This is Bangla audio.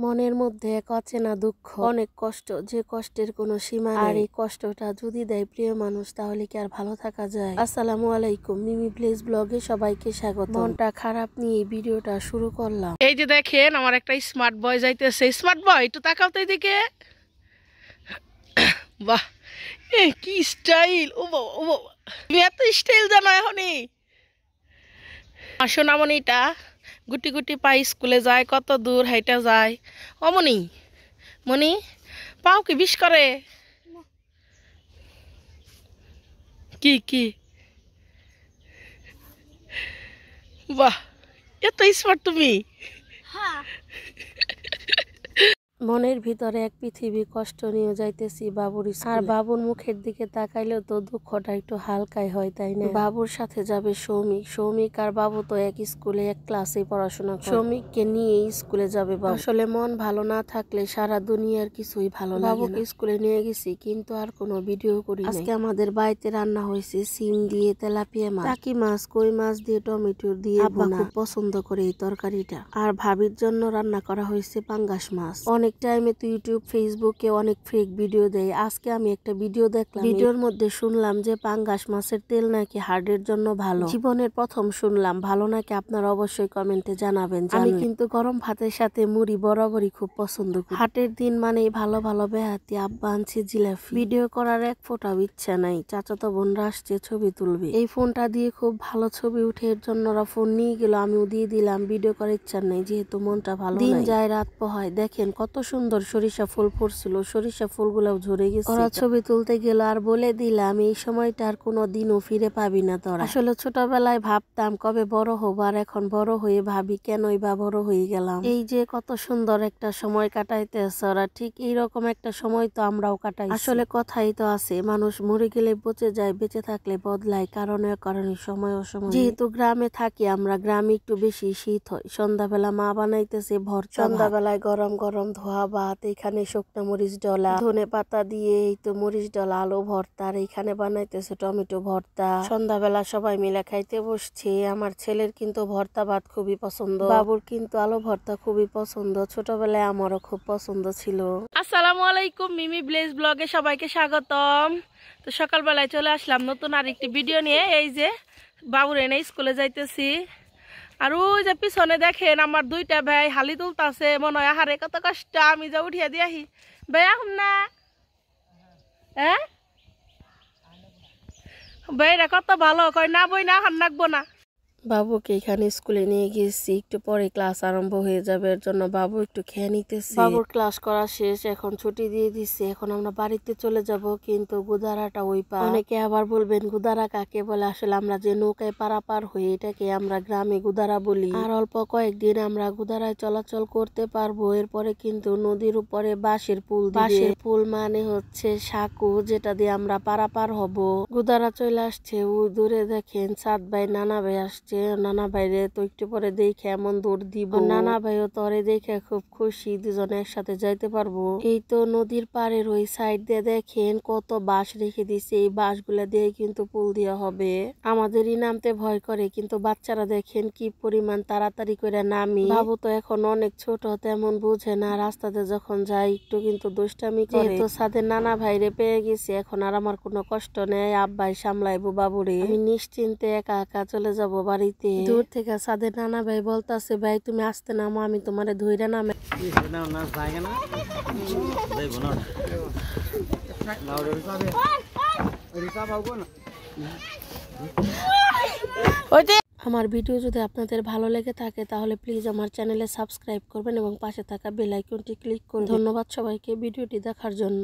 মনের মধ্যে এক অচেনা দুঃখ, অনেক কষ্ট, যে কষ্টের কোনো সীমা নেই। আর এই কষ্টটা যদি দেয় প্রিয় মানুষ, তাহলে কি আর ভালো থাকা যায়? আসসালামু আলাইকুম, মিমি প্লেস ব্লগে সবাইকে স্বাগত। মনটা খারাপ নিয়ে ভিডিওটা শুরু করলাম। এই যে দেখেন আমার একটা স্মার্ট বয় যাইতেছে। স্মার্ট বয় একটু তাকাও তো এইদিকে। বাহ, কি স্টাইল! ও বাবা, ও বাবা, তুমি এত স্টাইল জানো এখনই? সোনামণিটা গুটি গুটি পাই স্কুলে যায়, কত দূর হাইটা যায়। অমনি মনি পাও কি বিষ করে? কি কি বাহ, এত স্মার্ট তুমি। মনের ভিতরে এক পৃথিবী কষ্ট নিয়ে যাইতেছি বাবুর স্কুলে। আর বাবুর মুখের দিকে তাকাইলেও তো দুঃখটা একটু হালকাই হয়, তাই না? বাবুর সাথে যাবে সৌমিক। সৌমিক আর বাবু তো এক স্কুলে এক ক্লাসে পড়াশোনা করে। সৌমিককে নিয়ে স্কুলে যাবে বাবু। আসলে মন ভালো না থাকলে সারা দুনিয়ার কিছুই ভালো লাগে না। বাবুকে স্কুলে নিয়ে গেছি, কিন্তু আর কোনো ভিডিও করি নাই। আজকে আমাদের বাড়িতে রান্না হয়েছে সিম দিয়ে তেলাপিয়া মাছ, টাকি মাছ, কই মাছ দিয়ে টমেটো দিয়ে আব্বা খুব পছন্দ করে এই তরকারিটা। আর ভাবির জন্য রান্না করা হয়েছে পাঙ্গাস মাছ। অনেক টাইমে তো ইউটিউব ফেসবুকে অনেক ফেক ভিডিও দেয়। আজকে আমি একটা ভিডিও দেখলাম, ভিডিওর মধ্যে শুনলাম যে পাঙ্গাস মাছের তেল নাকি হার্টের জন্য ভালো। জীবনের প্রথম শুনলাম, ভালো নাকি আপনারা অবশ্যই কমেন্টে জানাবেন। আমি কিন্তু গরম ভাতের সাথে মুড়ি বরাবরই খুব পছন্দ করি। হাটের দিন মানে ভালো ভালো বেহাতি। আব্বা আনছে জিলাপি। ভিডিও করার এক ফোঁটাও ইচ্ছা নাই। চাচাতো বোনরা আসছে ছবি তুলবে। এই ফোনটা দিয়ে খুব ভালো ছবি উঠে, এর জন্য ওরা ফোন নিয়ে গেল, আমিও দিয়ে দিলাম। ভিডিও করার ইচ্ছা নেই, যেহেতু মনটা ভালো। দিন যায় রাত পোহায়, দেখেন কত সুন্দর সরিষা ফুল ফুটছিল, সরিষা ফুলগুলাও ঝরে গেছে। ওরা ছবি তুলতে গেল, আর বলে দিলাম এই সময়টা আর কোনো দিনও ফিরে পাবি না তোরা। আসলে ছোটবেলায় ভাবতাম কবে বড় হব, আর এখন বড় হয়ে ভাবি কেনই বা বড় হয়ে গেলাম। এই যে কত সুন্দর একটা সময় কাটাইতেছে ওরা, ঠিক এইরকম একটা সময় তো আমরাও কাটাই। আসলে কথাই তো আছে, মানুষ মরে গেলে পচে যায়, বেঁচে থাকলে বদলায়। কারণে সময় অসময়। যেহেতু গ্রামে থাকি আমরা, গ্রামে একটু বেশি শীত হয়। সন্ধ্যাবেলা মা বানাইতেছে ভর্তা। সন্ধ্যাবেলায় গরম গরম ধোয়া ভাত, এখানে শুকনো মরিচ ডলা, ধনে পাতা দিয়ে এই তো মরিচ ডলা, আলু ভর্তা, আর এখানে বানাইতেছে টমেটো ভর্তা। সন্ধ্যাবেলা সবাই মিলে খাইতে বসছে। আমার ছেলের কিন্তু ভর্তা ভাত খুবই পছন্দ, বাবুর কিন্তু আলু ভর্তা খুবই পছন্দ। ছোটবেলায় আমারও খুব পছন্দ ছিল। আসসালামু আলাইকুম, মিমি ব্লেস ব্লগে সবাইকে স্বাগতম। তো সকালবেলায় চলে আসলাম নতুন আর একটি ভিডিও নিয়ে। এই যে বাবুর এনে স্কুলে যাইতেছি, আর ওই যে পিছনে দেখেন আমার দুইটা ভাই হালি তুলতাছে। মনে হয় হারে কত কষ্ট, আমি যা উঠিয়ে দিয়ে আহি। ভাই এখন না, হ্যাঁ ভাইরা কত ভালো কয়, না বই না এখন নাকবো না। বাবুকে এখানে স্কুলে নিয়ে গেছি, একটু পরে ক্লাস আরম্ভ হয়ে যাবে, এর জন্য বাবু একটু খেয়ে নিতেছে। বাবুর ক্লাস করা শেষ, এখন ছুটি দিয়ে দিচ্ছে। এখন আমরা বাড়িতে চলে যাব, কিন্তু গুদারাটা ওই পার। অনেকে আবার বলবেন গুদারা কাকে বলে? আসলে আমরা যে নৌকায় পারাপার হই, এটাকে আমরা গ্রামে গুদারা বলি। আর অল্প কয়েকদিন আমরা গুদারায় চলাচল করতে পারবো, এরপরে কিন্তু নদীর উপরে বাঁশের পুল দিবে। বাঁশের পুল মানে হচ্ছে সাঁকো, যেটা দিয়ে আমরা পারাপার হব। গুদারা চলে আসছে, ওই দূরে দেখেন সাত ভাই নানা ভাই আসছে। নানা ভাইরে তো একটু পরে দেখে এমন দৌড় দিব, নানা ভাইও তরে দেখে খুব খুশি, দুজনে একসাথে যাইতে পারবো। এই তো নদীর পাড়ের ওই সাইড দিয়ে দেখেন কত বাঁশ রেখে দিছে, এই বাঁশগুলা দিয়ে কিন্তু পুল দেওয়া হবে। আমাদেরই নামতে ভয় করে, কিন্তু বাচ্চারা দেখেন কি পরিমাণ তাড়াতাড়ি করে নামি। বাবু তো এখন অনেক ছোট, তেমন বুঝে না। রাস্তাতে যখন যাই একটু কিন্তু দুষ্টামি করে। তো সাথে নানা ভাইরে পেয়ে গেছি, এখন আর আমার কোনো কষ্ট নেই। আব্বাই সামলাইবো বাবুরে, আমি নিশ্চিন্তে একা একা চলে যাবো বাড়িতে। দূর থেকে সাদের নানা ভাই বলতাছে, ভাই তুমি আসতে নামো, আমি তোমারে ধইরা নামে। আমার ভিডিও যদি আপনাদের ভালো লেগে থাকে, তাহলে প্লিজ আমার চ্যানেলে সাবস্ক্রাইব করবেন এবং পাশে থাকা বেল আইকনটি ক্লিক করুন। ধন্যবাদ সবাইকে ভিডিওটি দেখার জন্য।